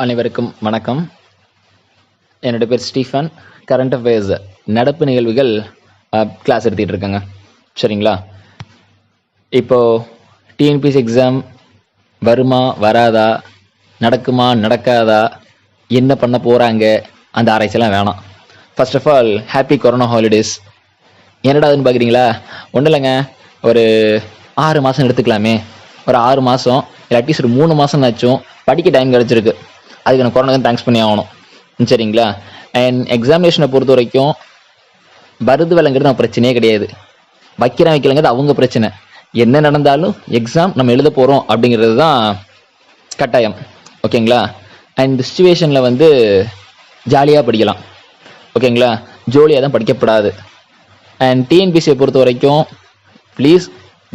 அனைவருக்கும் வணக்கம். என்னோட பேர் ஸ்டீஃபன். கரண்ட் அஃபேர்ஸ் நடப்பு நிகழ்வுகள் கிளாஸ் எடுத்துகிட்டு இருக்கேங்க. சரிங்களா? இப்போது டிஎன்பிஎஸ்சி எக்ஸாம் வருமா வராதா, நடக்குமா நடக்காதா, என்ன பண்ண போகிறாங்க, அந்த ஆராய்ச்சியெல்லாம் வேணாம். First of all happy corona holidays. என்னடாதுன்னு பார்க்குறீங்களா? ஒன்றும் இல்லைங்க, ஒரு 6 மாதம் எடுத்துக்கலாமே. ஒரு 6 மாதம் இல்லை அட்லீஸ்ட் ஒரு 3 மாதம் ஆச்சும் படிக்க டைம் கிடச்சிருக்கு. அதுக்கு நான் கொரோனாக்கு தேங்க்ஸ் பண்ணி ஆகணும். சரிங்களா? அண்ட் எக்ஸாமினேஷனை பொறுத்த வரைக்கும் வருது விலங்கிறது நம்ம பிரச்சனையே கிடையாது. வைக்கலைங்கிறது அவங்க பிரச்சனை. என்ன நடந்தாலும் எக்ஸாம் நம்ம எழுத போகிறோம் அப்படிங்கிறது தான் கட்டாயம். ஓகேங்களா? அண்ட் இந்த சுச்சுவேஷனில் வந்து ஜாலியாக படிக்கலாம். ஓகேங்களா? ஜோலியாக தான் படிக்கப்படாது. அண்ட் டிஎன்பிசியை பொறுத்த வரைக்கும் ப்ளீஸ்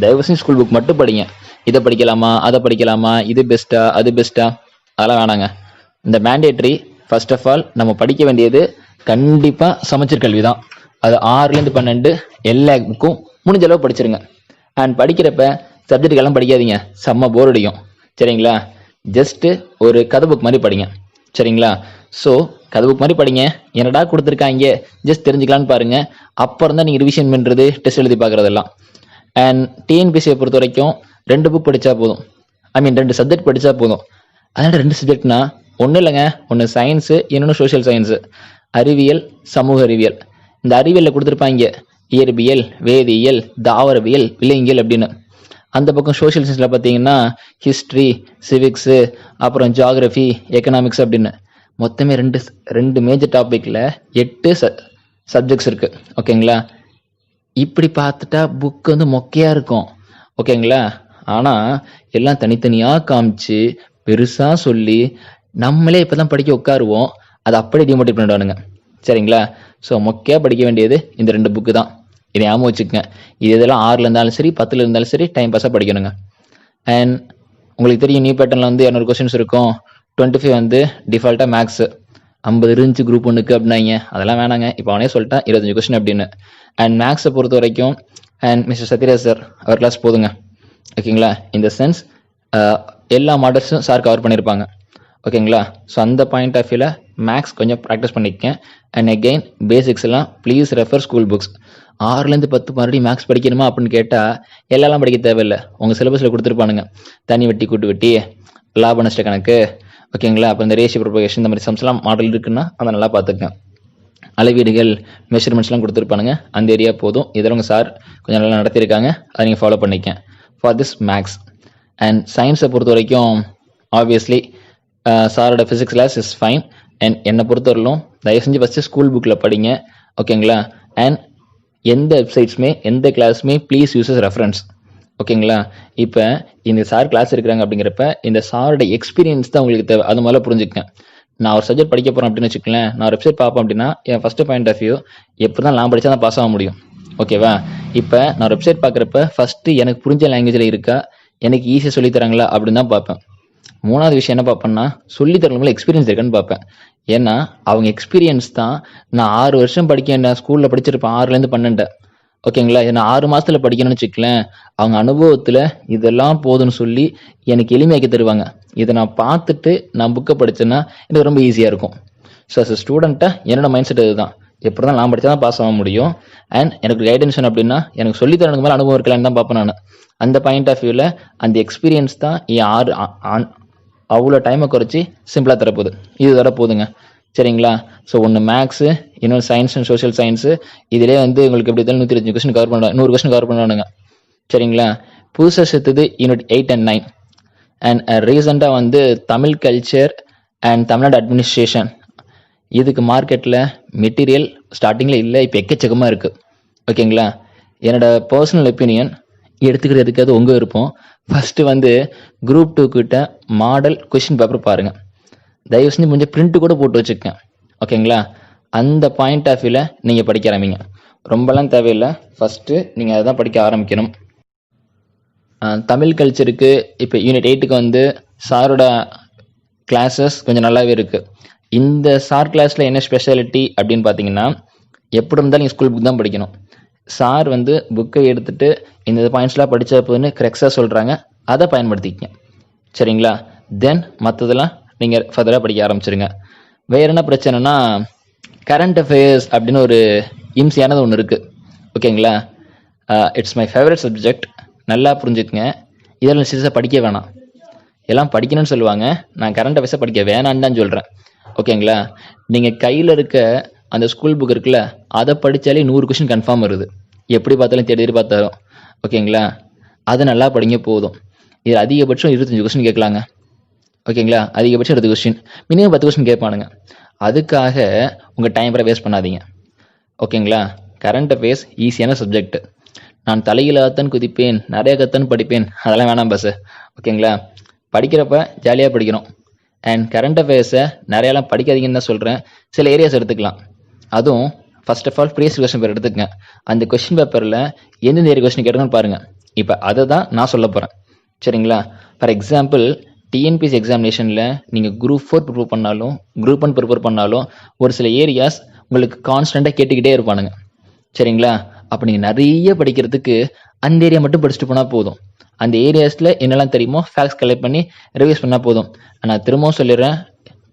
தயவுசெய்து ஸ்கூல் புக் மட்டும் படிங்க. இதை படிக்கலாமா, அதை படிக்கலாமா, இது பெஸ்ட்டா, அது பெஸ்ட்டா, அதெல்லாம் வேணாங்க. இந்த மேண்டேட்ரி ஃபர்ஸ்ட் ஆஃப் ஆல் நம்ம படிக்க வேண்டியது கண்டிப்பாக சமச்சீர் கல்வி தான். அது 6லேருந்து 12 எல்லா புக்கும் முடிஞ்ச அளவு படிச்சிருங்க. அண்ட் படிக்கிறப்ப சப்ஜெக்டுக்கெல்லாம் படிக்காதீங்க, செம்ம போர் அடிக்கும். சரிங்களா? ஜஸ்ட்டு ஒரு கதை புக் மாதிரி படிங்க. சரிங்களா? ஸோ கதை புக் மாதிரி படிங்க. என்னடா கொடுத்துருக்காங்க ஜஸ்ட் தெரிஞ்சுக்கலான்னு பாருங்கள். அப்புறம் தான் நீங்கள் ரிவிஷன் பண்ணுறது, டெஸ்ட் எழுதி பார்க்குறதெல்லாம். அண்ட் டிஎன்பிசியை பொறுத்த வரைக்கும் 2 புக் படித்தா போதும். 2 சப்ஜெக்ட் படித்தா போதும். அதனால் 2 சப்ஜெக்ட்னா ஒன்றும் இல்லைங்க, ஒன்று சயின்ஸு, இன்னொன்று சோஷியல் சயின்ஸு, அறிவியல், சமூக அறிவியல். இந்த அறிவியலில் கொடுத்துருப்பாங்க இயற்பியல், வேதியியல், தாவரவியல், விலங்கியல் அப்படின்னு. அந்த பக்கம் சோஷியல் சயின்ஸில் பார்த்தீங்கன்னா ஹிஸ்ட்ரி, சிவிக்ஸு, அப்புறம் ஜியாகிரஃபி, எக்கனாமிக்ஸ் அப்படின்னு மொத்தமே 2 மேஜர் டாப்பிக்கில் 8 சப்ஜெக்ட்ஸ் இருக்குது. ஓகேங்களா? இப்படி பார்த்துட்டா புக்கு வந்து மொக்கையாக இருக்கும். ஓகேங்களா? ஆனால் எல்லாம் தனித்தனியாக காமிச்சு பெருசாக சொல்லி நம்மளே இப்போ தான் படிக்க உட்காருவோம், அதை அப்படியே டிமோட்டிவேட் பண்ணிடுவானுங்க. சரிங்களா? ஸோ மொக்கையாக படிக்க வேண்டியது இந்த 2 புக்கு தான். இதை ஞாபகம் வச்சுக்கோங்க. இதெல்லாம் 6ல் இருந்தாலும் சரி, 10ல் இருந்தாலும் சரி, டைம் பாஸாக படிக்கணுங்க. அண்ட் உங்களுக்கு தெரியும், நியூ பேட்டர்னில் வந்து 200 கொஸ்டின்ஸ் இருக்கும். 25 வந்து டிஃபால்ட்டாக மேக்ஸு. 50 இருந்துச்சு குரூப் 1க்கு அப்படின்னாங்க. அதெல்லாம் வேணாங்க, இப்போ அவனே சொல்லிட்டான் 25 கொஸ்டின் அப்படின்னு. அண்ட் மேக்ஸை பொறுத்த வரைக்கும் அண்ட் மிஸ்டர் சத்யராஜ் சார் அவர் கிளாஸ் போதுங்க. ஓகேங்களா? இந்த சென்ஸ் எல்லா மாடல்ஸும் சார் கவர் பண்ணியிருப்பாங்க. ஓகேங்களா? ஸோ அந்த பாயிண்ட் ஆஃப் வியூவில் மேக்ஸ் கொஞ்சம் ப்ராக்டிஸ் பண்ணிக்கேன். அண்ட் அகெயின் பேசிக்ஸ் எல்லாம் ப்ளீஸ் ரெஃபர் ஸ்கூல் புக்ஸ். 6லேருந்து 10 மறுபடியும் மேக்ஸ் படிக்கணுமா அப்படின்னு கேட்டால் எல்லாம் படிக்க தேவையில்லை. உங்கள் சிலபஸில் கொடுத்துருப்பானுங்க. தனி வட்டி, கூட்டு வட்டி, லாப நஷ்ட கணக்கு. ஓகேங்களா? அப்புறம் இந்த ரேஷியோ ப்ரொபகேஷன், இந்த மாதிரி சம்ஸ்லாம் மாடல் இருக்குன்னா அதை நல்லா பார்த்துக்கேன். அளவீடுகள், மெஷர்மெண்ட்ஸ்லாம் கொடுத்துருப்பானுங்க. அந்த ஏரியா போதும். இதில் உங்கள் சார் கொஞ்சம் நல்லா நடத்தியிருக்காங்க, அதை நீங்கள் ஃபாலோ பண்ணிக்கேன் ஃபார் திஸ் மேக்ஸ். அண்ட் சயின்ஸை பொறுத்த வரைக்கும் ஆப்வியஸ்லி சாரோட physics class is fine. And என்னை பொறுத்தவரையிலும் தயவு செஞ்சு ஃபஸ்ட்டு ஸ்கூல் புக்கில் படிங்க. ஓகேங்களா? அண்ட் எந்த வெப்சைட்ஸுமே எந்த கிளாஸுமே ப்ளீஸ் யூஸஸ் ரெஃபரன்ஸ். ஓகேங்களா? இப்போ இந்த சார் கிளாஸ் இருக்கிறாங்க அப்படிங்கிறப்ப இந்த சாரோட எக்ஸ்பீரியன்ஸ் தான் உங்களுக்கு தேவை. அது முதல்ல புரிஞ்சுக்கேன். நான் ஒரு சப்ஜெக்ட் படிக்க போகிறேன் அப்படின்னு வச்சுக்கலேன், நான் வெப்சைட் பார்ப்பேன் அப்படின்னா என் ஃபஸ்ட்டு பாயிண்ட் ஆஃப் வியூ எப்படி தான் நான் படித்தா தான் பாஸ் ஆக முடியும். ஓகேவா? இப்போ நான் வெப்சைட் பார்க்குறப்ப ஃபஸ்ட்டு எனக்கு புரிஞ்ச லாங்குவேஜில் இருக்கா, எனக்கு ஈஸியாக சொல்லித்தராங்களா அப்படின்னு தான் பார்ப்பேன். 3வது விஷயம் என்ன பார்ப்பேன்னா, சொல்லித்தரவங்களும் எக்ஸ்பீரியன்ஸ் இருக்கான்னு பார்ப்பேன். ஏன்னா அவங்க எக்ஸ்பீரியன்ஸ் தான் நான் 6 வருஷம் படிக்க வேண்டாம், ஸ்கூலில் படிச்சிருப்பேன் 6லேருந்து 12. ஓகேங்களா? நான் 6 மாதத்தில் படிக்கணும்னு வச்சுக்கலேன், அவங்க அனுபவத்தில் இதெல்லாம் போதும்னு சொல்லி எனக்கு எளிமையாக்கி தருவாங்க. இதை நான் பார்த்துட்டு நான் புக்கை படித்தேன்னா எனக்கு ரொம்ப ஈஸியாக இருக்கும். ஸோ அஸ் அ ஸ்டூடெண்ட்டாக என்னோட மைண்ட் செட் இதுதான். எப்படி தான் நான் படித்தா தான் பாஸ் ஆக முடியும். அண்ட் எனக்கு கைடன்ஸ் அப்படின்னா எனக்கு சொல்லித்தரனுக்கு மேலே அனுபவம் இருக்கலான்னு தான் பார்ப்பேன் நான். அந்த பாயிண்ட் ஆஃப் வியூவில் அந்த எக்ஸ்பீரியன்ஸ் தான் என் அவ்வளோ டைமை குறைச்சி சிம்பிளாக தரப்போகுது. இது தர போதுங்க. சரிங்களா? ஸோ ஒன்று மேக்ஸு, இன்னொன்று சயின்ஸ் அண்ட் சோஷியல் சயின்ஸு. இதிலே வந்து உங்களுக்கு எப்படி இருந்தாலும் 125 கொஸ்டின் கவர் பண்ணுவாங்க, 100 கொஸ்டின் கவர் பண்ணுவானுங்க. சரிங்களா? புதுசாக சேர்த்தது யூனிட் 8 and 9. அண்ட் ரீசெண்டாக வந்து Tamil culture and Tamil Nadu administration. இதுக்கு மார்க்கெட்டில் மெட்டீரியல் ஸ்டார்டிங்கில் இல்லை, இப்போ எக்கச்சக்கமாக இருக்குது. ஓகேங்களா? என்னோட பர்சனல் ஒப்பீனியன் எடுத்துக்கிறதுக்கு அது உங்கள் விருப்பம். ஃபஸ்ட்டு வந்து குரூப் 2 கிட்ட மாடல் கொஷின் பேப்பர் பாருங்கள். தயவு செஞ்சு கொஞ்சம் பிரிண்ட்டு கூட போட்டு வச்சுக்கேன். ஓகேங்களா? அந்த பாயிண்ட் ஆஃப் வியூவில் நீங்கள் படிக்க ஆரம்பிங்க. ரொம்பலாம் தேவையில்லை, ஃபஸ்ட்டு நீங்கள் அதை தான் படிக்க ஆரம்பிக்கணும். தமிழ் கல்ச்சருக்கு இப்போ யூனிட் 8க்கு வந்து சாரோட கிளாஸஸ் கொஞ்சம் நல்லாவே இருக்குது. இந்த சார் கிளாஸில் என்ன ஸ்பெஷாலிட்டி அப்படின்னு பார்த்தீங்கன்னா, எப்படி இருந்தாலும் நீங்கள் ஸ்கூல் புக் தான் படிக்கணும். சார் வந்து புக்கை எடுத்துகிட்டு இந்த பாயிண்ட்ஸ்லாம் படித்தா போதுன்னு கரெக்டாக சொல்கிறாங்க, அதை பயன்படுத்திக்கங்க. சரிங்களா? தென் மற்றதெல்லாம் நீங்கள் ஃபர்தராக படிக்க ஆரம்பிச்சிருங்க. வேறு என்ன பிரச்சனைனா, கரண்ட் அஃபேர்ஸ் அப்படின்னு ஒரு இம்சியானது ஒன்று இருக்குது. ஓகேங்களா? It's my favourite subject. நல்லா புரிஞ்சுக்குங்க. இதில் சீரியஸாக படிக்க வேணாம். எல்லாம் படிக்கணும்னு சொல்லுவாங்க, நான் கரண்ட் அஃபேர்ஸை படிக்க வேணான்னு தான் சொல்கிறேன். ஓகேங்களா? நீங்கள் கையில் இருக்க அந்த ஸ்கூல் புக் இருக்குல்ல, அதை படித்தாலே 100 கொஷின் கன்ஃபார்ம் வருது. எப்படி பார்த்தாலும் தேடி பார்த்தாலும். ஓகேங்களா? அது நல்லா படிங்க போதும். இதில் அதிகபட்சம் 25 கொஸ்டின் கேட்கலாங்க. ஓகேங்களா? அதிகபட்சம் 20 கொஸ்டின், மினிமம் 10 கொஸ்டின் கேட்பானுங்க. அதுக்காக உங்கள் டைம் வரை வேஸ்ட் பண்ணாதீங்க. ஓகேங்களா? கரண்ட் அஃபேர்ஸ் ஈஸியான சப்ஜெக்ட். நான் தலையிலாத்தான் குதிப்பேன், நிறைய கத்தான் படிப்பேன், அதெல்லாம் வேணாம் பஸ். ஓகேங்களா? படிக்கிறப்ப ஜாலியாக படிக்கணும். அண்ட் கரண்ட் அஃபேர்ஸை நிறையாலாம் படிக்காதீங்கன்னு தான் சொல்கிறேன். சில ஏரியாஸ் எடுத்துக்கலாம். அதுவும் first of all previous question paper எடுத்துக்கங்க. அந்த கொஸ்டின் பேப்பரில் எந்தெந்த ஏரியா கொஸ்டின் கேட்டுங்கன்னு பாருங்கள். இப்போ அதை தான் நான் சொல்ல போகிறேன். சரிங்களா? ஃபார் எக்ஸாம்பிள், டிஎன்பிஎஸ்சி எக்ஸாமினேஷனில் நீங்கள் குரூப் 4 ப்ரிப்பேர் பண்ணாலும் குரூப் 1 ப்ரிப்பேர் பண்ணாலும் ஒரு சில ஏரியாஸ் உங்களுக்கு கான்ஸ்டண்ட்டாக கேட்டுக்கிட்டே இருப்பானுங்க. சரிங்களா? அப்போ நீங்கள் நிறைய படிக்கிறதுக்கு அந்த ஏரியா மட்டும் படிச்சுட்டு போனால் போதும். அந்த ஏரியாஸில் என்னெல்லாம் தெரியுமோ ஃபேக்ட்ஸ் கலெக்ட் பண்ணி ரிவைஸ் பண்ணால் போதும். நான் திரும்பவும் சொல்லிடுறேன்,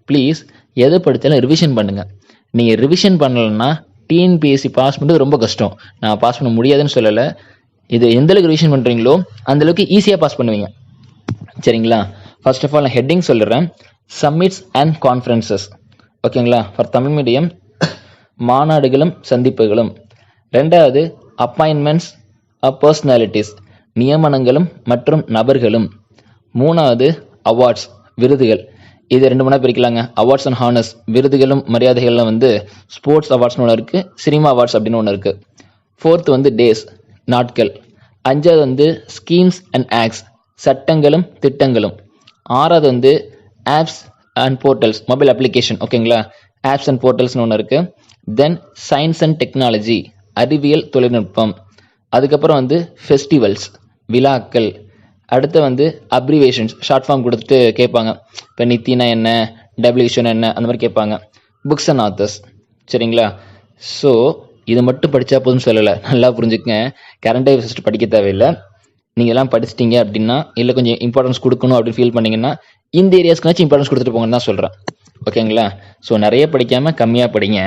ப்ளீஸ் எது படித்தாலும் ரிவிஷன் பண்ணுங்கள். நீங்கள் ரிவிஷன் பண்ணலைன்னா டிஎன்பிஎஸ்சி பாஸ் பண்ணுறது ரொம்ப கஷ்டம். நான் பாஸ் பண்ண முடியாதுன்னு சொல்லலை. இது எந்தளவுக்கு ரிவிஷன் பண்ணுறீங்களோ அந்தளவுக்கு ஈஸியாக பாஸ் பண்ணுவீங்க. சரிங்களா? ஃபர்ஸ்ட் ஆஃப் ஆல் நான் ஹெட்டிங் சொல்லிடுறேன். Summits and conferences. ஓகேங்களா? ஃபார் தமிழ் மீடியம், மாநாடுகளும் சந்திப்புகளும். ரெண்டாவது, அப்பாயின்மெண்ட்ஸ் ஆஃப் பர்சனாலிட்டிஸ், நியமனங்களும் மற்றும் நபர்களும். மூணாவது, அவார்ட்ஸ், விருதுகள். இது 2 மணி பிரிக்கலாங்க. அவார்ட்ஸ் அண்ட் ஹானர்ஸ், விருதுகளும் மரியாதைகள்லாம் வந்து ஸ்போர்ட்ஸ் அவார்ட்ஸ்னு ஒன்று இருக்குது, சினிமா அவார்ட்ஸ் அப்படின்னு ஒன்று இருக்குது. ஃபோர்த் வந்து டேஸ், நாட்கள். அஞ்சாவது வந்து ஸ்கீம்ஸ் அண்ட் ஆக்ட்ஸ், சட்டங்களும் திட்டங்களும். ஆறாவது வந்து apps and portals, mobile application. ஓகேங்களா? ஆப்ஸ் அண்ட் போர்ட்டல்ஸ்னு ஒன்று இருக்குது. தென் சயின்ஸ் அண்ட் டெக்னாலஜி, அறிவியல் தொழில்நுட்பம். அதுக்கப்புறம் வந்து ஃபெஸ்டிவல்ஸ், விழாக்கள். அடுத்து வந்து அப்ரிவேஷன்ஸ், ஷார்ட் ஃபார்ம் கொடுத்துட்டு கேட்பாங்க. இப்போ நித்தினா என்ன, டபிள்யூஷன் என்ன, அந்த மாதிரி கேட்பாங்க. Books and authors. சரிங்களா? ஸோ இது மட்டும் படித்தா போதும் சொல்லலை, நல்லா புரிஞ்சுக்கங்க. கரண்ட் அஃபேர்ஸ் படிக்க தேவையில்லை. நீங்கள் எல்லாம் படிச்சிட்டிங்க அப்படின்னா, இல்லை கொஞ்சம் இம்பார்ட்டன்ஸ் கொடுக்கணும் அப்படின்னு ஃபீல் பண்ணிங்கன்னா இந்த ஏரியாஸ்க்குனாச்சும் இம்பார்ட்டன்ஸ் கொடுத்துட்டு போங்கன்னு தான் சொல்கிறேன். ஓகேங்களா? ஸோ நிறைய படிக்காமல் கம்மியாக படிங்க.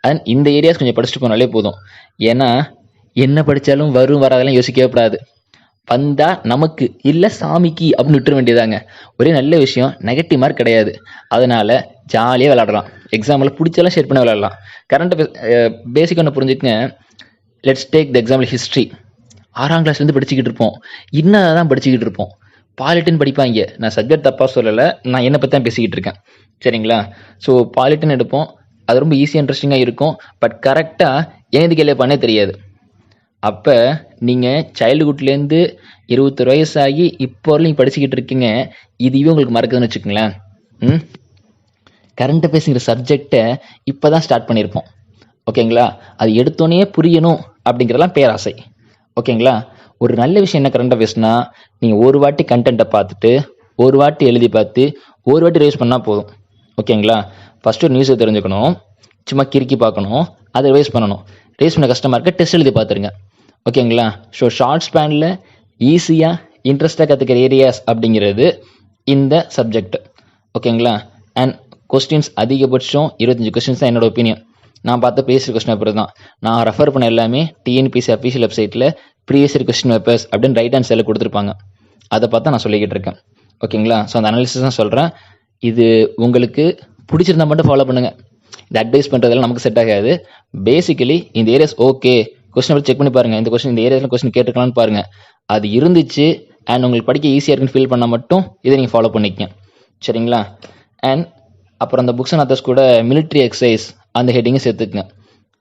அண்ட் இந்த ஏரியாஸ் கொஞ்சம் படிச்சுட்டு போனாலே போதும். ஏன்னா என்ன படித்தாலும் வரும் வராதெல்லாம் யோசிக்கவே கூடாது. வந்தா நமக்கு, இல்லை சாமிக்கு அப்படின்னு விட்டுற வேண்டியதாங்க. ஒரே நல்ல விஷயம், நெகட்டிவ் மார்க் கிடையாது. அதனால் ஜாலியாக விளாடலாம். எக்ஸாம்பிள் பிடிச்சாலும் ஷேர் பண்ணி விளாடலாம். கரண்ட் பேசிக் ஒன்று புரிஞ்சுக்கங்க. Let's take the example history. 6ஆம் கிளாஸ்லேருந்து படிச்சுக்கிட்டு இருப்போம், இன்னும் தான் படிச்சுக்கிட்டு இருப்போம். பாலிட்டின் படிப்பாங்க. நான் சப்ஜெக்ட் தப்பாக சொல்லலை, நான் என்னை பற்றி தான் பேசிக்கிட்டு இருக்கேன். சரிங்களா? ஸோ பாலிட்டின் எடுப்போம், அது ரொம்ப ஈஸியாக இன்ட்ரெஸ்டிங்காக இருக்கும். பட் கரெக்டாக ஏது கேள்விப்பானே தெரியாது. அப்போ நீங்கள் சைல்டுஹுட்லேருந்து 21 வயசாகி இப்போ வரலும் நீங்கள் படிச்சுக்கிட்டு இருக்கீங்க. இதுவே உங்களுக்கு மறக்குதுன்னு வச்சுக்கோங்களேன். கரண்ட் அஃபேர்ஸுங்கிற சப்ஜெக்டை இப்போ தான் ஸ்டார்ட் பண்ணியிருப்போம். ஓகேங்களா? அது எடுத்தோன்னே புரியணும் அப்படிங்கிறதெல்லாம் பேராசை. ஓகேங்களா? ஒரு நல்ல விஷயம் என்ன கரண்ட் அஃபேர்ஸ்னால், நீங்கள் ஒரு வாட்டி கண்டென்ட்டை பார்த்துட்டு, ஒரு வாட்டி எழுதி பார்த்து, ஒரு வாட்டி ரிவைஸ் பண்ணால் போதும். ஓகேங்களா? ஃபஸ்ட்டு ஒரு நியூஸை தெரிஞ்சுக்கணும், சும்மா கிறுக்கி பார்க்கணும், அதை ரிவைஸ் பண்ணணும். ரிவைஸ் பண்ண கஷ்டமாக இருக்க டெஸ்ட் எழுதி பார்த்துருங்க. ஓகேங்களா? ஸோ ஷார்ட் ஸ்பேனில் ஈஸியாக இன்ட்ரெஸ்டாக கற்றுக்கிற ஏரியாஸ் அப்படிங்கிறது இந்த சப்ஜெக்ட். ஓகேங்களா? அண்ட் கொஸ்டின்ஸ் அதிகபட்சம் 25 கொஸ்டின்ஸ் தான் என்னோட ஒப்பீனியன். நான் பார்த்த ப்ரீவியஸ் கொஸ்டின் பேப்பர் தான். நான் ரெஃபர் பண்ண எல்லாமே டிஎன்பிஎஸ்சி அஃபீஷியல் வெப்சைட்டில் ப்ரீவியஸ் கொஸ்டின் பேப்பர்ஸ் அப்படின்னு ரைட் ஹேண்ட் சைடில் கொடுத்துருப்பாங்க. அதை பார்த்தா நான் சொல்லிக்கிட்டு இருக்கேன். ஓகேங்களா? ஸோ அந்த அனாலிசிஸ் தான் சொல்கிறேன். இது உங்களுக்கு பிடிச்சிருந்தா மட்டும் ஃபாலோ பண்ணுங்கள். இந்த அட்வைஸ் பண்ணுறதெல்லாம் நமக்கு செட் ஆகாது. பேசிக்கலி இந்த ஏரியாஸ் ஓகே, கொஸ்டின் செக் பண்ணி பாருங்கள். இந்த கொஸ்டின், இந்த ஏரியாஸில் கொஸ்டின் கேட்டுக்கலான்னு பாருங்கள். அது இருந்துச்சு அண்ட் உங்களுக்கு படிக்க ஈஸியாக இருக்குன்னு ஃபீல் பண்ணால் மட்டும் இதை நீங்கள் ஃபாலோ பண்ணிக்கங்க. சரிங்களா? அண்ட் அப்புறம் அந்த புக்ஸ் அண்ட் ஆத்தர்ஸ் கூட மிலிட்ரி எக்ஸசைஸ் அந்த ஹெட்டிங்கை சேர்த்துக்குங்க.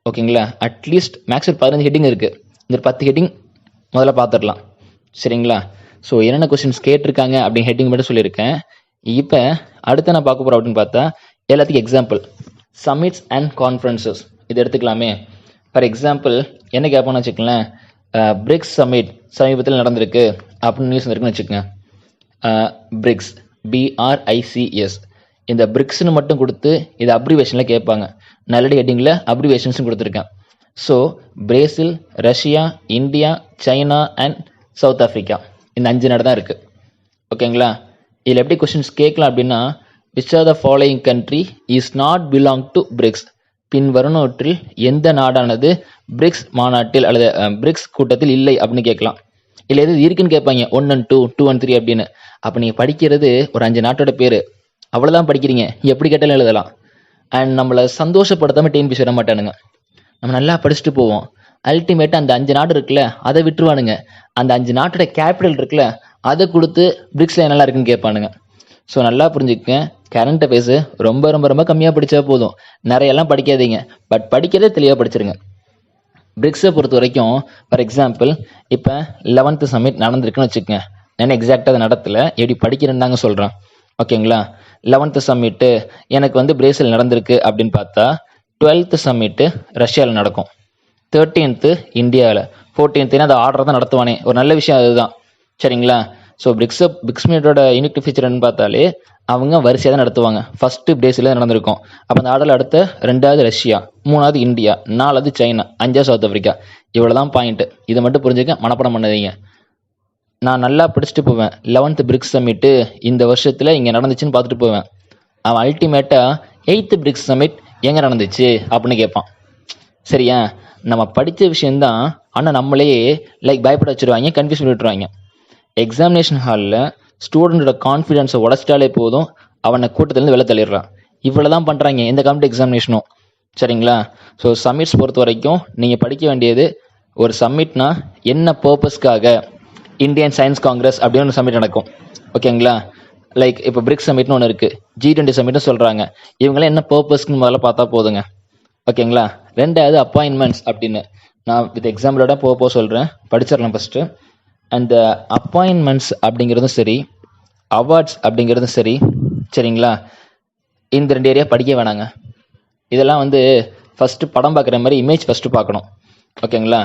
ஓகேங்களா? அட்லீஸ்ட் மேக்ஸில் 15 ஹெட்டிங் இருக்குது. இந்த 10 ஹெட்டிங் முதல்ல பார்த்துடலாம். சரிங்களா? ஸோ என்னென்ன கொஸ்டின்ஸ் கேட்டிருக்காங்க அப்படின்னு ஹெட்டிங் மட்டும் சொல்லியிருக்கேன். இப்போ அடுத்து நான் பார்க்க போகிறோம் அப்படின்னு பார்த்தா எல்லாத்துக்கும் எக்ஸாம்பிள் சம்மிட்ஸ் அண்ட் கான்ஃபரன்சஸ் இது எடுத்துக்கலாமே. ஃபார் எக்ஸாம்பிள் என்ன கேட்போம்னு வச்சுக்கங்களேன், பிரிக்ஸ் சம்மிட் சமீபத்தில் நடந்திருக்கு அப்படின்னு நியூஸ் இருக்குன்னு வச்சுக்கோங்க. பிரிக்ஸ், BRICS, இந்த பிரிக்ஸ்னு மட்டும் கொடுத்து இது அப்ரிவேஷனில் கேட்பாங்க. நல்லடி ஹெட்டிங்கில் அப்ரிவேஷன்ஸும் கொடுத்துருக்கேன். So Brazil, Russia, India, China and south Africa, இந்த 5 நாடு தான் இருக்குது. ஓகேங்களா? இதில் எப்படி கொஸ்டின்ஸ் கேட்கலாம் அப்படின்னா, which are the following country is not belong to BRICS? பின் வருவனவற்றில் எந்த நாடானது பிரிக்ஸ் மாநாட்டில் அல்லது பிரிக்ஸ் கூட்டத்தில் இல்லை அப்படின்னு கேட்கலாம். இல்லை எது இருக்குன்னு கேட்பாங்க, 1 and 2, 2 and 3 அப்படின்னு. அப்போ நீங்கள் படிக்கிறது ஒரு 5 நாட்டோட பேர், அவ்வளோதான் படிக்கிறீங்க, எப்படி கேட்டாலும் எழுதலாம். அண்ட் நம்மளை சந்தோஷப்படுத்தாமல் டிஎன்பிசி வர மாட்டானுங்க. நம்ம நல்லா படிச்சுட்டு போவோம், அல்டிமேட்டாக அந்த 5 நாடு இருக்குல்ல அதை விட்டுருவானுங்க. அந்த 5 நாட்டோட கேபிட்டல் இருக்குல்ல அதை கொடுத்து பிரிக்ஸில் என்னெல்லாம் இருக்குன்னு கேட்பானுங்க. ஸோ நல்லா புரிஞ்சுக்கங்க, கரண்ட் அஃபேர்ஸு ரொம்ப ரொம்ப ரொம்ப கம்மியாக படித்தா போதும், நிறையெல்லாம் படிக்காதீங்க. பட் படிக்கிறதே தெளிவாக படிச்சிருங்க. பிரிக்ஸை பொறுத்த வரைக்கும் ஃபார் எக்ஸாம்பிள் இப்போ 11th சம்மிட் நடந்திருக்குன்னு வச்சுக்கோங்க. நான் எக்ஸாக்டாக அதை நடத்தல, எப்படி படிக்கிறேன்னு தாங்க சொல்கிறேன். ஓகேங்களா? 11th சம்மிட்டு எனக்கு வந்து பிரேசில் நடந்திருக்கு அப்படின்னு பார்த்தா 12th சம்மிட்டு ரஷ்யாவில் நடக்கும், 13th இந்தியாவில், 14th அந்த ஆர்டர் தான் நடத்துவானே. ஒரு நல்ல விஷயம் அதுதான், சரிங்களா? ஸோ பிரிக்ஸ் மீட்டோட யூனிக் ஃபீச்சர்னு பார்த்தாலே அவங்க வரிசையாக தான் நடத்துவாங்க. ஃபஸ்ட்டு பிரேசில் நடந்திருக்கும், அப்போ அந்த ஆர்டரில் அடுத்த 2வது ரஷ்யா, 3வது இந்தியா, 4வது சைனா, 5வது சவுத் ஆஃப்ரிக்கா. இவ்வளோ தான் பாயிண்ட்டு. இதை மட்டும் புரிஞ்சுக்க, மனப்படம் பண்ணாதீங்க. நான் நல்லா படிச்சுட்டு போவேன், 11th பிரிக்ஸ் சம்மிட்டு இந்த வருஷத்தில் இங்கே நடந்துச்சுன்னு பார்த்துட்டு போவேன். அவன் அல்டிமேட்டாக 8th பிரிக்ஸ் சம்மிட் எங்கே நடந்துச்சு அப்படின்னு கேட்பான். சரியா? நம்ம படித்த விஷயந்தான், ஆனால் நம்மளே பயப்பட வச்சுருவாங்க, கன்ஃபியூஸ் பண்ணி விட்டுருவாங்க. எக்ஸாமினேஷன் ஹாலில் ஸ்டூடெண்ட்டோட கான்ஃபிடென்ஸை உடச்சிட்டாலே போதும், அவனை கூட்டத்திலேருந்து வெளில தள்ளிடுறான். இவ்வளோ தான் பண்ணுறாங்க எந்த காம்படிட்டிவ் எக்ஸாமினேஷனும், சரிங்களா? ஸோ சம்மிட்ஸ் பொறுத்த வரைக்கும் நீங்கள் படிக்க வேண்டியது, ஒரு சம்மிட்னா என்ன பர்பஸ்க்காக, இந்தியன் சயின்ஸ் காங்கிரஸ் அப்படின்னு ஒரு சம்மிட் நடக்கும். ஓகேங்களா? இப்போ பிரிக்ஸ் சம்மிட்னு ஒன்று இருக்குது, G20 சம்மிட்னு சொல்கிறாங்க. இவங்களாம் என்ன பர்பஸ்க்குன்னு முதல்ல பார்த்தா போதுங்க. ஓகேங்களா? 2வது அப்பாயின்மெண்ட்ஸ் அப்படின்னு நான் வித் எக்ஸாம்பிளோட போக சொல்கிறேன், படிச்சிடலாம் ஃபஸ்ட்டு. அந்த அப்பாயின்மெண்ட்ஸ் அப்படிங்கிறதும் சரி, அவார்ட்ஸ் அப்படிங்கிறதும் சரி, சரிங்களா? இந்த 2 ஏரியா படிக்க வேணாங்க. இதெல்லாம் வந்து ஃபஸ்ட்டு படம் பார்க்குற மாதிரி இமேஜ் ஃபஸ்ட்டு பார்க்கணும். ஓகேங்களா?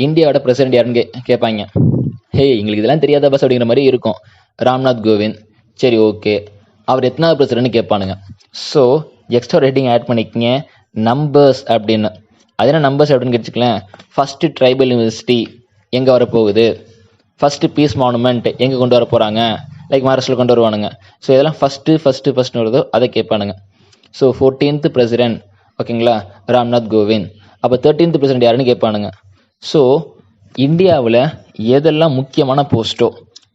இந்தியாவோட பிரசிடென்ட் யாருன்னு கேட்பாங்க. எங்களுக்கு இதெல்லாம் தெரியாத பஸ் அப்படிங்கிற மாதிரி இருக்கும். ராம்நாத் கோவிந்த், சரி ஓகே, அவர் எத்தனாவது பிரசிடென்ட்னு கேட்பானுங்க. ஸோ எக்ஸ்ட்ரா ரேட்டிங் ஆட் பண்ணிக்கங்க, நம்பர்ஸ் அப்படின்னு. அது என்ன நம்பர்ஸ் அப்படின்னு கேட்டுக்கலாம். ஃபஸ்ட்டு ட்ரைபல் யூனிவர்சிட்டி எங்கே வரப்போகுது, ஃபஸ்ட்டு பீஸ் மானுமெண்ட் எங்கே கொண்டு வர போகிறாங்க, மகாராஷ்டிராவில் கொண்டு வருவானுங்க. ஸோ இதெல்லாம் ஃபஸ்ட்டு வருதோ அதை கேட்பானுங்க. ஸோ 14th பிரசிடென்ட், ஓகேங்களா, ராம்நாத் கோவிந்த். அப்போ 13th பிரசிடென்ட் யாருன்னு கேட்பானுங்க. ஸோ இந்தியாவில் எதெல்லாம் முக்கியமான போஸ்ட்டோ,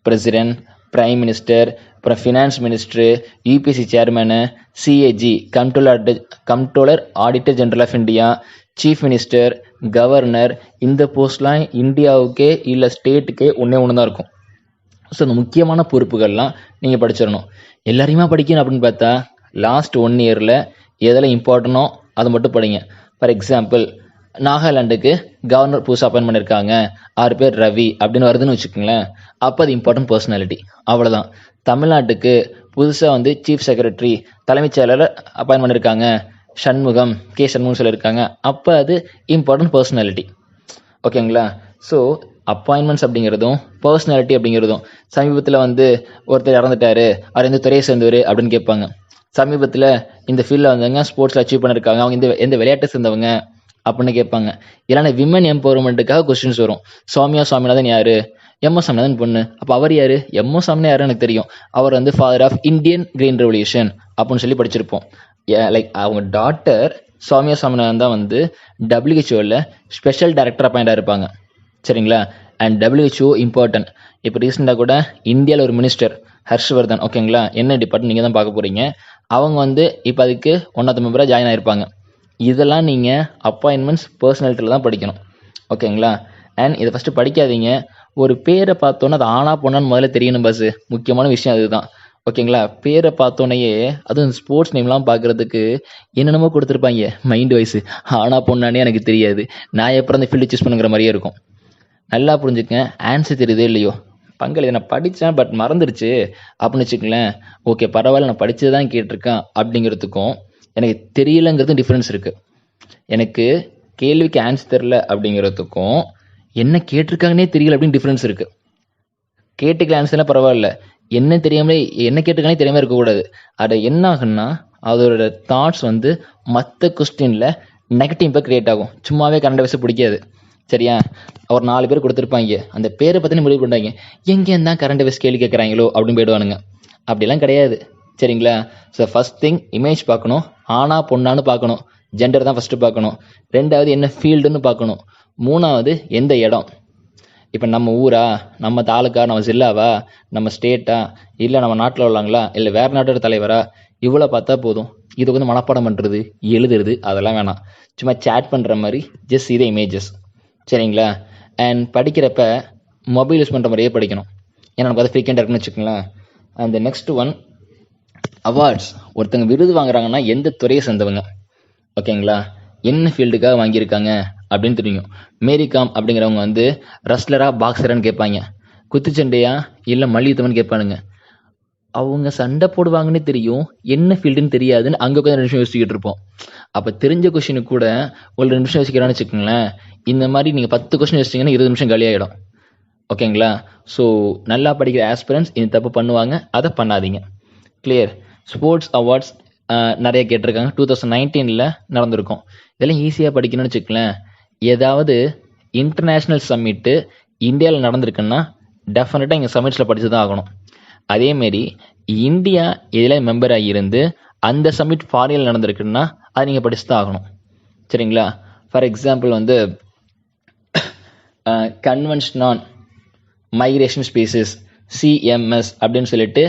பிரசிடென்ட், பிரைம் மினிஸ்டர், அப்புறம் finance minister, UPSC chairman, CAG comptroller auditor general of India, chief minister, governor, இந்த போஸ்ட்லாம் இந்தியாவுக்கே இல்லை ஸ்டேட்டுக்கே ஒன்று தான் இருக்கும். ஸோ இந்த முக்கியமான பொறுப்புகள்லாம் நீங்கள் படிச்சிடணும். எல்லாரையுமா படிக்கணும் அப்படின்னு பார்த்தா லாஸ்ட் 1 இயரில் எதெல்லாம் இம்பார்ட்டனோ அதை மட்டும் படிங்க. ஃபார் எக்ஸாம்பிள் நாகாலாண்டுக்கு கவர்னர் புதுசாக அப்பாயின் பண்ணியிருக்காங்க, 6 பேர் ரவி அப்படின்னு வருதுன்னு வச்சுக்கோங்களேன். அப்போ அது இம்பார்ட்டன்ட் பர்சனாலிட்டி, அவ்வளோதான். தமிழ்நாட்டுக்கு புதுசாக வந்து சீஃப் செக்ரட்டரி, தலைமைச் செயலர் அப்பாயின் பண்ணியிருக்காங்க, சண்முகம், சண்முகம் சொல்லியிருக்காங்க, அப்போ அது இம்பார்ட்டன்ட் பர்சனாலிட்டி. ஓகேங்களா? ஸோ அப்பாயின்மெண்ட்ஸ் அப்படிங்கிறதும் பர்சனாலிட்டி அப்படிங்கிறதும், சமீபத்தில் வந்து ஒருத்தர் இறந்துட்டாரு, அவர் எந்த துறையை சேர்ந்தவர் அப்படின்னு கேட்பாங்க. சமீபத்தில் இந்த ஃபீல்டில் வந்தவங்க ஸ்போர்ட்ஸில் அச்சீவ் பண்ணியிருக்காங்க, அவங்க எந்த விளையாட்டை சேர்ந்தவங்க அப்படின்னு கேட்பாங்க. இல்லைன்னா விமன் எம்பவர்மெண்ட்டுக்காக கொஸ்டின்ஸ் வரும். சுவாமிநாதன் யார், எம்எஸ் சாமிநாதன் பொண்ணு, அப்போ அவர் யார், எம்எஸ் சாமினா யாருன்னு எனக்கு தெரியும், அவர் வந்து father of Indian green revolution அப்படின்னு சொல்லி படிச்சிருப்போம். அவங்க டாட்டர் சுவாமிநாதன் தான் வந்து WHO ஸ்பெஷல் டைரக்டர் அப்பாயிண்டாக இருப்பாங்க, சரிங்களா? And WHO important. இப்போ ரீசெண்டாக கூட இந்தியாவில் ஒரு மினிஸ்டர் ஹர்ஷ்வர்தன், ஓகேங்களா, என்ன டிபார்ட்மெண்ட் நீங்கள் தான் பார்க்க போகிறீங்க, அவங்க வந்து இப்போ அதுக்கு 1th மெம்பராக ஜாயின் ஆகிருப்பாங்க. இதெல்லாம் நீங்கள் அப்பாயின்மெண்ட்ஸ் பர்சனாலிட்டியில் தான் படிக்கணும், ஓகேங்களா? அண்ட் இதை ஃபஸ்ட்டு படிக்காதீங்க, ஒரு பேரை பார்த்தோன்னே அது ஆனா பொண்ணான்னு முதல்ல தெரியணும் பஸ், முக்கியமான விஷயம் அதுதான். ஓகேங்களா? பேரை பார்த்தோன்னையே அதுவும் ஸ்போர்ட்ஸ் நேம்லாம் பார்க்குறதுக்கு என்னென்னமோ கொடுத்துருப்பாங்க மைண்ட் வைஸு, ஆனா பொண்ணானே எனக்கு தெரியாது, நான் எப்போ அந்த ஃபீல்டு சூஸ் பண்ணுங்கிற மாதிரியே இருக்கும். நல்லா புரிஞ்சுக்கங்க, ஆன்சர் தெரியுதே இல்லையோ, பங்காளி நான் படித்தேன் பட் மறந்துடுச்சு அப்படின்னு வச்சுக்கங்களேன். ஓகே பரவாயில்ல, நான் படித்தது தான் கேட்டிருக்கேன் அப்படிங்கிறதுக்கும் எனக்கு தெரியலங்கிறது டிஃப்ரென்ஸ் இருக்குது. எனக்கு கேள்விக்கு ஆன்சர் தெரில அப்படிங்கிறதுக்கும் என்ன கேட்டிருக்காங்கன்னே தெரியல அப்படின்னு டிஃப்ரென்ஸ் இருக்குது. கேட்டுக்கல ஆன்சர்லாம் பரவாயில்ல, என்ன கேட்டுக்கானே தெரியாமல் இருக்கக்கூடாது. அது என்ன ஆகுன்னா அதோட தாட்ஸ் வந்து மற்ற கொஸ்டினில் நெகட்டிவ் இம்பாக்ட் கிரியேட் ஆகும். சும்மாவே கரண்ட் அஃபேர்ஸ் பிடிக்காது, சரியா? ஒரு 4 பேர் கொடுத்துருப்பாங்க, அந்த பேரை பற்றின முடிவு பண்ணுறாங்க, எங்கேருந்தான் கரண்ட் அஃபேர்ஸ் கேள்வி கேட்குறாங்களோ அப்படின்னு போயிடுவானுங்க. அப்படிலாம் கிடையாது, சரிங்களா? ஸோ ஃபர்ஸ்ட் திங் இமேஜ் பார்க்கணும், ஆனா பொண்ணான்னு பார்க்கணும், ஜெண்டர் தான் ஃபஸ்ட்டு பார்க்கணும். ரெண்டாவது என்ன ஃபீல்டுன்னு பார்க்கணும். மூணாவது எந்த இடம். இப்போ நம்ம ஊரா, நம்ம தாலுக்கா, நம்ம ஜில்லாவா, நம்ம ஸ்டேட்டா, இல்லை நம்ம நாட்டில் உள்ளாங்களா, இல்லை வேறு நாட்டோட தலைவரா, இவ்வளோ பார்த்தா போதும். இது வந்து மனப்பாடம் பண்ணுறது, எழுதுறது அதெல்லாம் வேணாம். சும்மா சேட் பண்ணுற மாதிரி ஜஸ்ட் இதே இமேஜஸ். சரிங்களா? அண்ட் படிக்கிறப்ப மொபைல் யூஸ் பண்ணுற மாதிரியே படிக்கணும். ஏன்னா நமக்கு அது ஃப்ரீக்வெண்ட்டாக இருக்குன்னு வச்சுக்கோங்களேன். அந்த நெக்ஸ்ட் ஒன் அவார்ட்ஸ். ஒருத்தங்க விருது வாங்குறாங்கன்னா எந்த துறையை சேர்ந்தவங்க, ஓகேங்களா, என்ன ஃபீல்டுக்காக வாங்கியிருக்காங்க அப்படின்னு தெரியும். மேரிகாம் அப்படிங்கிறவங்க வந்து ரஸ்லரா பாக்ஸரான்னு கேட்பாங்க. குத்துச்சண்டையா இல்லை மல்யுத்தம்னு கேட்பானுங்க. அவங்க சண்டை போடுவாங்கன்னு தெரியும், என்ன ஃபீல்டுன்னு தெரியாதுன்னு அங்கே உட்காந்து 2 நிமிஷம் யோசிச்சுக்கிட்டு இருப்போம். அப்போ தெரிஞ்ச கொஸ்டினுக்கு கூட ஒரு 2 நிமிஷம் யோசிக்கிறான்னு வச்சுக்கோங்களேன். இந்த மாதிரி நீங்கள் 10 கொஸ்டின் யோசிச்சிங்கன்னா 20 நிமிஷம் காலியாகிடும். ஓகேங்களா? ஸோ நல்லா படிக்கிற ஆஸ்பிரன்ஸ் இந்த தப்பு பண்ணுவாங்க, அதை பண்ணாதீங்க. கிளியர்? ஸ்போர்ட்ஸ் அவார்ட்ஸ் நிறைய கேட்டிருக்காங்க. 2019 நடந்திருக்கும். இதெல்லாம் ஈஸியாக படிக்கணும்னு வச்சுக்கலேன். ஏதாவது இன்டர்நேஷ்னல் சம்மிட்டு இந்தியாவில் நடந்திருக்குன்னா டெஃபினட்டாக இங்கே சம்மிட்ஸில் படித்து தான் ஆகணும். அதேமாரி இந்தியா இதில் மெம்பராக இருந்து அந்த சம்மிட் ஃபாரினில் நடந்திருக்குன்னா அதை நீங்கள் படித்து தான் ஆகணும். சரிங்களா? ஃபார் எக்ஸாம்பிள் வந்து convention on migration species CMS அப்படின்னு சொல்லிட்டு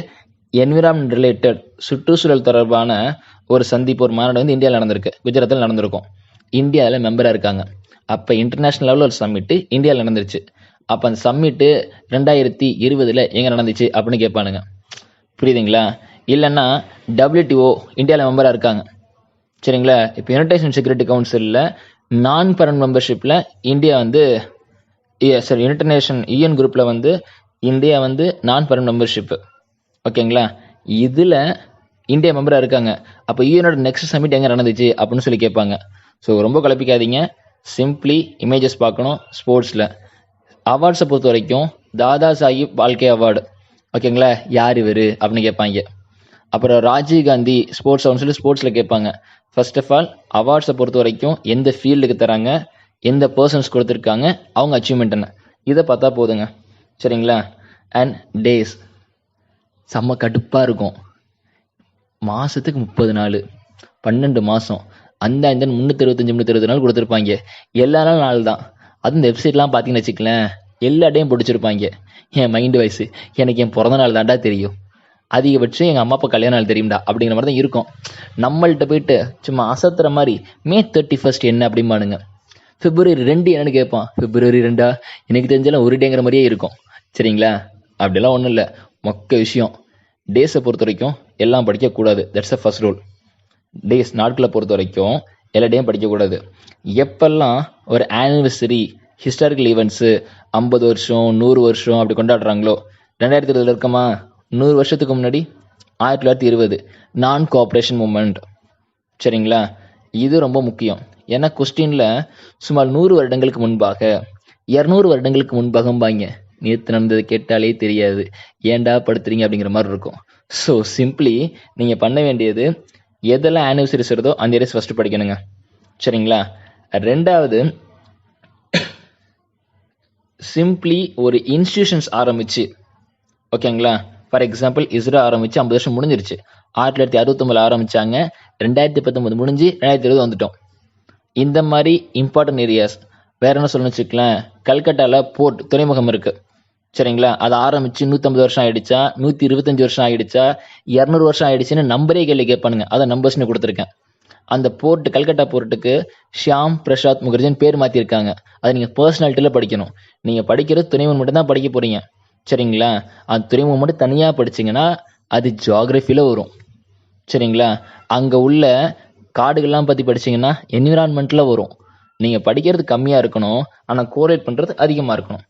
என்விரான்மெண்ட் ரிலேட்டட் சுற்றுச்சூழல் தொடர்பான ஒரு சந்திப்பு, ஒரு மாநாடு வந்து இந்தியாவில் நடந்திருக்கு, குஜராத்தில் நடந்திருக்கும். இந்தியாவில் மெம்பராக இருக்காங்க. அப்போ இன்டர்நேஷ்னல் லெவலில் ஒரு சம்மிட்டு இந்தியாவில் நடந்துருச்சு. அப்போ அந்த சம்மிட்டு 2020 எங்கே நடந்துச்சு அப்படின்னு கேட்பானுங்க. புரியுதுங்களா? இல்லைன்னா WTO இந்தியாவில் மெம்பராக இருக்காங்க. சரிங்களா? இப்போ யுனைடெட் நேஷன் செக்யூரிட்டி கவுன்சிலில் நான் பர்மனன்ட் மெம்பர்ஷிப்பில் இந்தியா வந்து யுனைடெட் நேஷன் UN குரூப்பில் வந்து இந்தியா வந்து நான் பர்மனன்ட் மெம்பர்ஷிப்பு. ஓகேங்களா? இதில் இந்தியா மெம்பராக இருக்காங்க. அப்போ யூஎனோட நெக்ஸ்ட் சமிட் எங்கே நடந்துச்சு அப்படின்னு சொல்லி கேட்பாங்க. ஸோ ரொம்ப குழப்பிக்காதீங்க. சிம்பிளி இமேஜஸ் பார்க்கணும். ஸ்போர்ட்ஸில் அவார்ட்ஸை பொறுத்த வரைக்கும் தாதா சாஹிப் பால்கே அவார்டு, ஓகேங்களா, யார் இவர் அப்படின்னு கேட்பாங்க. அப்புறம் ராஜீவ்காந்தி ஸ்போர்ட்ஸ் அவார்ட்னு சொல்லி ஸ்போர்ட்ஸில் கேட்பாங்க. ஃபர்ஸ்ட் ஆஃப் ஆல் அவார்ட்ஸை பொறுத்த வரைக்கும் எந்த ஃபீல்டுக்கு தராங்க, எந்த பர்சன்ஸ் கொடுத்துருக்காங்க, அவங்க அச்சீவ்மெண்ட் என்ன, இதை பார்த்தா போதுங்க. சரிங்களா? அண்ட் டேஸ் செம்ம கடுப்பாக இருக்கும். மாதத்துக்கு 30 நாள், 12 மாதம், அந்த 365 360 நாள் கொடுத்துருப்பாங்க. எல்லா நாள் தான். அதுவும் இந்த வெப்சைட்லாம் பார்த்தீங்கன்னு வச்சுக்கலேன், எல்லா டேயும் பிடிச்சிருப்பாங்க. என் மைண்டு வயசு எனக்கு என் பிறந்த நாள் தாண்டா தெரியும், அதிகபட்சம் எங்கள் அம்மா அப்பா கல்யாண நாள் தெரியும்டா அப்படிங்கிற மாதிரி தான் இருக்கும். நம்மள்கிட்ட போயிட்டு சும்மா அசத்துற மாதிரி May 31 என்ன அப்படிம்பானுங்க. February 2 என்னன்னு கேட்பான். February 2 எனக்கு தெரிஞ்சாலும் ஒரு டேங்கிற மாதிரியே இருக்கும். சரிங்களா? அப்படிலாம் ஒன்றும் இல்லை, மொக்க விஷயம். டேஸை பொறுத்த வரைக்கும் எல்லாம் படிக்கக்கூடாது. That's a first rule. Days நாட்களை பொறுத்த வரைக்கும் எல்லா டேயும் படிக்கக்கூடாது. எப்பெல்லாம் ஒரு ஆனிவர்சரி, ஹிஸ்டாரிக்கல் ஈவெண்ட்ஸு 50 வருஷம் 100 வருஷம் அப்படி கொண்டாடுறாங்களோ, 2020 இருக்கமா, 100 வருஷத்துக்கு முன்னாடி 1920 நான் கோஆப்ரேஷன் மூமெண்ட். சரிங்களா? இது ரொம்ப முக்கியம். ஏன்னா கொஸ்டினில் சுமார் 100 வருடங்களுக்கு முன்பாக, 200 வருடங்களுக்கு முன்பாகம்பாங்க. நேற்று நடந்தது கேட்டாலே தெரியாது, ஏன்டா படுத்துறீங்க அப்படிங்கிற மாதிரி இருக்கும். ஸோ சிம்பிளி நீங்கள் பண்ண வேண்டியது எதெல்லாம் ஆனிவர்சரிஸ் வருதோ அந்த இயர்ஸ் ஃபஸ்ட்டு படிக்கணுங்க. சரிங்களா? ரெண்டாவது, சிம்பிளி ஒரு இன்ஸ்டிடியூஷன்ஸ் ஆரம்பிச்சு, ஓகேங்களா, ஃபார் எக்ஸாம்பிள் இஸ்ரோ ஆரம்பித்து 50 வருஷம் முடிஞ்சிருச்சு. 1969 ஆரம்பித்தாங்க, 2019 முடிஞ்சு 2020 வந்துட்டோம். இந்த மாதிரி இம்பார்ட்டன்ட் ஏரியாஸ் வேற என்ன சொல்லணும்னு வச்சுக்கலாம். கல்கட்டாவில் போர்ட் துறைமுகம் இருக்குது. சரிங்களா? அதை ஆரம்பித்து 150 வருஷம் ஆகிடுச்சா, 125 வருஷம் ஆகிடுச்சா, 200 வருஷம் ஆகிடுச்சின்னு நம்பரே கேள்வி கேட்பானுங்க. அதை நம்பர்ஸ்னு கொடுத்துருக்கேன். அந்த போர்ட்டு, கல்கட்டா போர்ட்டுக்கு ஷியாம் பிரசாத் முகர்ஜின்னு பேர் மாற்றிருக்காங்க. அதை நீங்கள் பர்சனாலிட்டியில் படிக்கணும். நீங்கள் படிக்கிறது துறைமுகம் மட்டும் தான் படிக்க போகிறீங்க. சரிங்களா? அந்த துறைமுகம் மட்டும் தனியாக படிச்சிங்கன்னா அது ஜியாகிரஃபியில் வரும். சரிங்களா? அங்கே உள்ள காடுகள்லாம் பற்றி படிச்சிங்கன்னா என்விரான்மெண்ட்டில் வரும். நீங்கள் படிக்கிறது கம்மியாக இருக்கணும், ஆனால் கோரேட் பண்ணுறது அதிகமாக இருக்கணும்.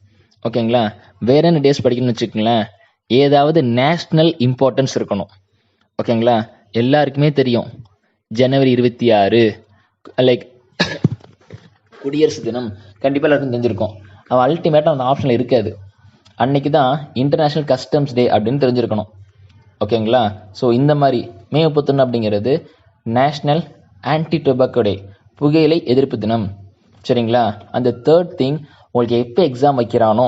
ஓகேங்களா? வேற என்ன டேஸ் படிக்கணும்னு வச்சுக்கோங்களேன். ஏதாவது நேஷ்னல் இம்பார்ட்டன்ஸ் இருக்கணும். ஓகேங்களா? எல்லாருக்குமே தெரியும் January 26 லைக் குடியரசு தினம் கண்டிப்பாக எல்லாருக்கும் தெரிஞ்சிருக்கும். அவன் அல்டிமேட்டாக அந்த ஆப்ஷனில் இருக்காது. அன்னைக்கு தான் இன்டர்நேஷ்னல் கஸ்டம்ஸ் டே அப்படின்னு தெரிஞ்சிருக்கணும். ஓகேங்களா? ஸோ இந்த மாதிரி May 31 அப்படிங்கிறது நேஷ்னல் ஆன்டி டொபாக்கோ டே, புகையிலை எதிர்ப்பு தினம். சரிங்களா? அந்த தேர்ட் திங், உங்களுக்கு எப்போ எக்ஸாம் வைக்கிறானோ,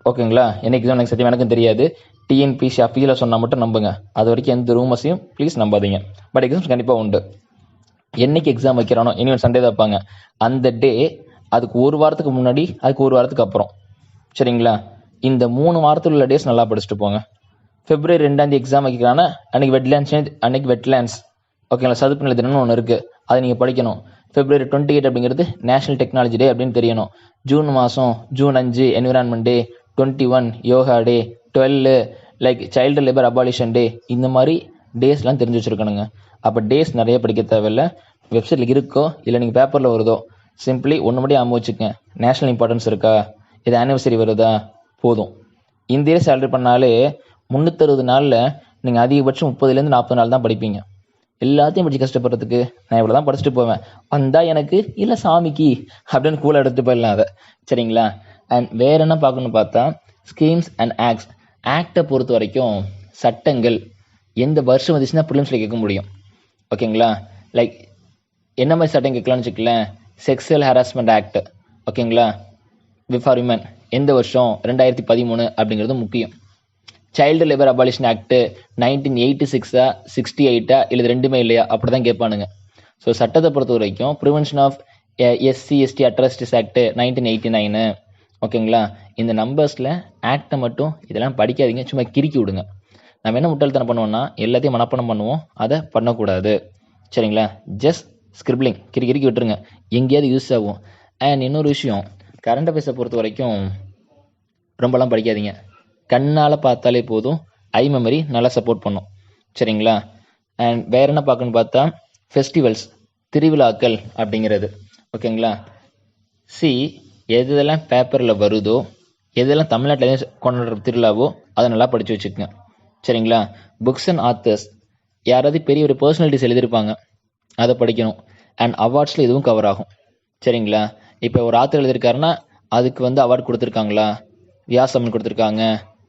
ஓகேங்களா, என்ன எக்ஸாம் எனக்கு சத்தியம் எனக்கும் தெரியாது, டிஎன்பிசி அஃபீஷியலாக சொன்னால் மட்டும் நம்புங்க. அது வரைக்கும் எந்த ரூமர்ஸையும் ப்ளீஸ் நம்பாதீங்க. பட் எக்ஸாம்ஸ் கண்டிப்பாக உண்டு. என்னைக்கு எக்ஸாம் வைக்கிறானோ, இனிமேல் சண்டே தான் வைப்பாங்க, அந்த டே அதுக்கு ஒரு வாரத்துக்கு முன்னாடி, அதுக்கு ஒரு வாரத்துக்கு அப்புறம், சரிங்களா? இந்த 3 வாரத்தில் உள்ள டேஸ் நல்லா படிச்சுட்டு போங்க. February 2 எக்ஸாம் வைக்கிறான்னா அன்னைக்கு வெட்லேண்ட்ஸ் ஓகேங்களா, சதுப்பு நில தினம்னு ஒன்று இருக்குது, அதை நீங்கள் படிக்கணும். February 28 அப்படிங்கிறது நேஷனல் டெக்னாலஜி டே அப்படின்னு தெரியணும். ஜூன் 5 என்விரான்மெண்ட் டே, 21 யோகா டே, 12 லைக் சைல்டு லேபர் அபாலிஷன் டே, இந்த மாதிரி டேஸ்லாம் தெரிஞ்சு வச்சுருக்கணுங்க. அப்போ டேஸ் நிறைய படிக்க தேவையில்லை. வெப்சைட்டில் இருக்கோ இல்லை நீங்கள் பேப்பரில் வருதோ, சிம்பிளி ஒன்று மட்டும் ஞாபகம் வச்சுக்கங்க. நேஷனல் இம்பார்ட்டன்ஸ் இருக்கா, இது ஆனிவர்சரி வருதா, போதும். இந்திய சேலரி பண்ணாலே 360 நாளில் நீங்கள் அதிகபட்சம் 30லேருந்து 40 நாள் தான் படிப்பீங்க. எல்லாத்தையும் படித்து கஷ்டப்படுறதுக்கு நான் இவ்வளோ தான் படிச்சுட்டு போவேன், வந்தா எனக்கு இல்லை சாமிக்கு அப்படின்னு கூல எடுத்துட்டு போயிடலாம் அதை, சரிங்களா? அண்ட் வேற என்ன பார்க்கணும்னு பார்த்தா ஸ்கீம்ஸ் அண்ட் ஆக்டை பொறுத்த வரைக்கும் சட்டங்கள் எந்த வருஷம் வந்துச்சுன்னா ப்ரிலிம்ஸில் கேட்க முடியும். ஓகேங்களா? லைக் என்ன மாதிரி சட்டம் கேட்கலாம்னு வச்சுக்கலேன், செக்ஸுவல் ஹராஸ்மெண்ட் ஆக்ட், ஓகேங்களா, ஃபார் விமன் எந்த வருஷம் 2013 அப்படிங்கிறது முக்கியம். சைல்டு லேபர் அபாலிஷன் ஆக்ட் 1986 68 இல்லை ரெண்டுமே இல்லையா, அப்படி தான் கேட்பானுங்க. ஸோ சட்டத்தை பொறுத்த வரைக்கும் prevention of SC/ST atrocities act 1989, ஓகேங்களா? இந்த நம்பர்ஸில் ஆக்டை மட்டும் இதெல்லாம் படிக்காதீங்க, சும்மா கிறுக்கி விடுங்க. நம்ம என்ன முட்டாள்தனம் பண்ணுவோம்னா எல்லாத்தையும் மனப்பாடம் பண்ணுவோம், அதை பண்ணக்கூடாது, சரிங்களா? ஜஸ்ட் ஸ்கிரிப்ளிங் கிறுக்கி விட்டுருங்க, எங்கேயாவது யூஸ் ஆகும். அண்ட் இன்னொரு விஷயம், கரண்ட் அஃபேர்ஸை பொறுத்த வரைக்கும் ரொம்பலாம் படிக்காதீங்க, கண்ணால் பார்த்தாலே போதும், ஐ மெமரி நல்லா சப்போர்ட் பண்ணும், சரிங்களா? அண்ட் வேற என்ன பார்க்கணுன்னு பார்த்தா ஃபெஸ்டிவல்ஸ், திருவிழாக்கள் அப்படிங்கிறது, ஓகேங்களா? எதெல்லாம் பேப்பரில் வருதோ, எதெல்லாம் தமிழ்நாட்டில் கொண்டாடுற திருவிழாவோ அதை நல்லா படித்து வச்சுக்கோங்க, சரிங்களா? புக்ஸ் அண்ட் ஆத்தர்ஸ், யாராவது பெரிய ஒரு பர்சனாலிட்டிஸ் எழுதியிருப்பாங்க, அதை படிக்கணும். அண்ட் அவார்ட்ஸில் இதுவும் கவர் ஆகும், சரிங்களா? இப்போ ஒரு ஆத்தர் எழுதியிருக்காருன்னா அதுக்கு அவார்டு கொடுத்துருக்காங்களா, வியாசமன் கொடுத்துருக்காங்க,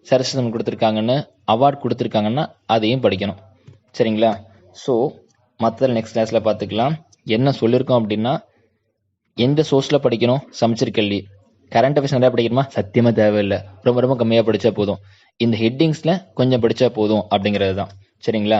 சரஸ்வதன் கொடுத்துருக்காங்கன்னு அவார்டு கொடுத்துருக்காங்கன்னா அதையும் படிக்கணும், சரிங்களா? ஸோ மற்ற நெக்ஸ்ட் கிளாஸில் பார்த்துக்கலாம். என்ன சொல்லியிருக்கோம் அப்படின்னா, எந்த சோர்ஸில் படிக்கணும், சமச்சீர் கல்வி. கரண்ட் அஃபேர்ஸ் நிறையா படிக்கணுமா, சத்தியமாக தேவையில்லை, ரொம்ப ரொம்ப கம்மியாக படித்தா போதும். இந்த ஹெட்டிங்ஸில் கொஞ்சம் படித்தா போதும் அப்படிங்கிறது தான், சரிங்களா?